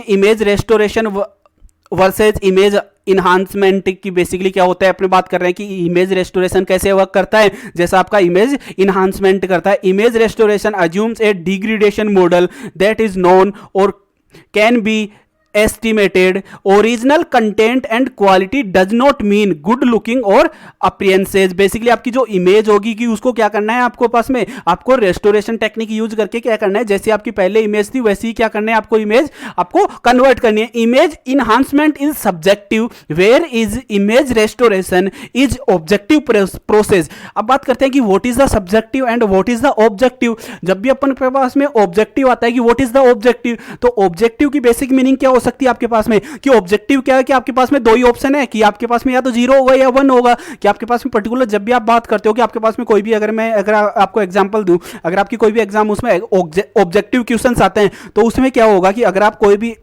Image restoration versus image enhancement की basically क्या होता है, अपने बात कर रहे हैं कि इमेज रेस्टोरेशन कैसे वर्क करता है, जैसा आपका इमेज इन्हांसमेंट करता है। Image restoration assumes a degradation model that is known और can be estimated original content and quality does not mean good looking और appearances। बेसिकली आपकी जो इमेज होगी कि उसको क्या करना है, आपको पास में आपको रेस्टोरेशन टेक्निक यूज करके क्या करना है, जैसे आपकी पहले इमेज थी वैसे ही क्या करना है, आपको इमेज आपको कन्वर्ट करनी है। Image enhancement is subjective where is image restoration is objective process. अब बात करते हैं कि what is the subjective and what is the objective. जब भी अपन के पास में ऑब्जेक्टिव आता है कि व्हाट इज द ऑब्जेक्टिव, तो ऑब्जेक्टिव की बेसिक मीनिंग क्या हो सकती है आपके पास में, कि ऑब्जेक्टिव क्या है कि आपके पास में दो ही ऑप्शन है कि आपके पास में या तो 0 होगा या 1 होगा, कि आपके पास में पर्टिकुलर जब भी आप बात करते हो कि आपके पास में कोई भी अगर आपको एग्जांपल दूं, अगर आपकी कोई भी एग्जाम उसमें ऑब्जेक्टिव क्वेश्चंस आते हैं तो उसमें क्या होगा कि अगर आप कोई भी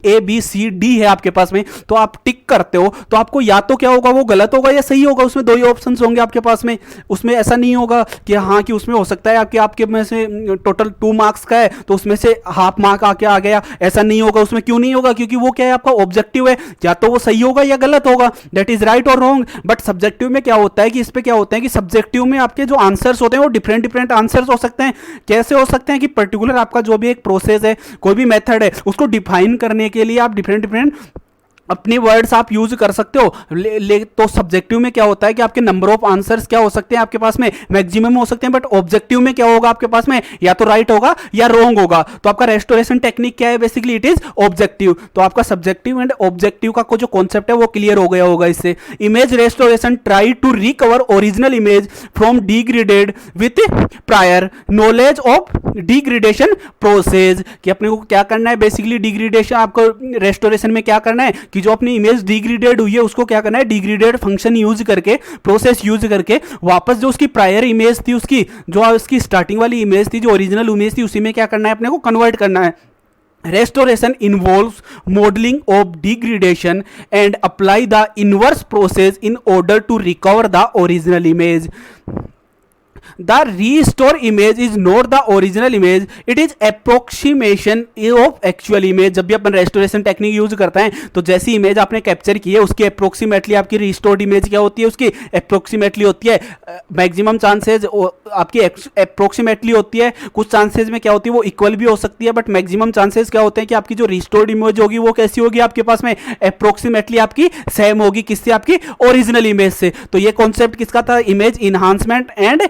ए बी सी डी है आपके पास में, तो आप टिक करते हो तो आपको या तो क्या होगा, वो गलत होगा या सही होगा, उसमें दो ही ऑप्शंस होंगे आपके पास में। उसमें ऐसा नहीं होगा कि हाँ कि उसमें हो सकता है आपके में से टोटल 2 मार्क्स का है तो उसमें से हाफ मार्क आके आ गया, ऐसा नहीं होगा। उसमें क्यों नहीं होगा, क्योंकि वो क्या है, आपका ऑब्जेक्टिव है, या तो वो सही होगा या गलत होगा, दैट इज राइट और रॉन्ग। बट सब्जेक्टिव में क्या होता है कि इस पे क्या होता है कि सब्जेक्टिव में आपके जो आंसर्स होते हैं वो डिफरेंट आंसर्स हो सकते हैं। कैसे हो सकते हैं कि पर्टिकुलर आपका जो भी एक प्रोसेस है, कोई भी मेथड है, उसको डिफाइन करने के लिए आप डिफरेंट अपनी वर्ड्स आप यूज कर सकते हो। तो सब्जेक्टिव में क्या होता है कि आपके नंबर ऑफ आंसर्स क्या हो सकते हैं आपके पास में, मैक्सिमम हो सकते हैं। बट ऑब्जेक्टिव में क्या होगा आपके पास में, या तो राइट होगा या रॉन्ग होगा। तो आपका रेस्टोरेशन टेक्निक क्या है, बेसिकली इट इज ऑब्जेक्टिव। तो आपका सब्जेक्टिव एंड ऑब्जेक्टिव का जो कॉन्सेप्ट है वो क्लियर हो गया होगा इससे। Image restoration try to recover original image from degraded with prior knowledge of degradation process, कि अपने को क्या करना है, बेसिकली डिग्रेडेशन आपको रेस्टोरेशन में क्या करना है कि जो अपनी इमेज डिग्रेडेड हुई है उसको क्या करना है, डिग्रेडेड फंक्शन यूज करके, प्रोसेस यूज करके वापस जो उसकी प्रायर इमेज थी, उसकी जो उसकी स्टार्टिंग वाली इमेज थी, जो ओरिजिनल इमेज थी, उसी में क्या करना है, अपने को कन्वर्ट करना है। Restoration involves modeling of degradation and apply the inverse process in order to recover the original image. The restore image is not the original image, it is approximation of actual image। जब भी अपन restoration technique use करते हैं तो जैसी image आपने capture की है उसकी अप्रोक्सीमेटली आपकी रिस्टोर्ड इमेज क्या होती है, उसकी अप्रोक्सीमेटली होती है। मैक्सिमम चांसेज आपकी अप्रोक्सीमेटली होती है, कुछ चांसेज में क्या होती है वो इक्वल भी हो सकती है, बट मैक्सिमम चांसेस क्या होते हैं कि आपकी जो रिस्टोर्ड इमेज होगी वो कैसी होगी आपके पास में, अप्रोक्सीमेटली आपकी सेम होगी, किससे, आपकी ओरिजिनल इमेज से। तो ये कॉन्सेप्ट किसका था, इमेज इन्हांसमेंट एंड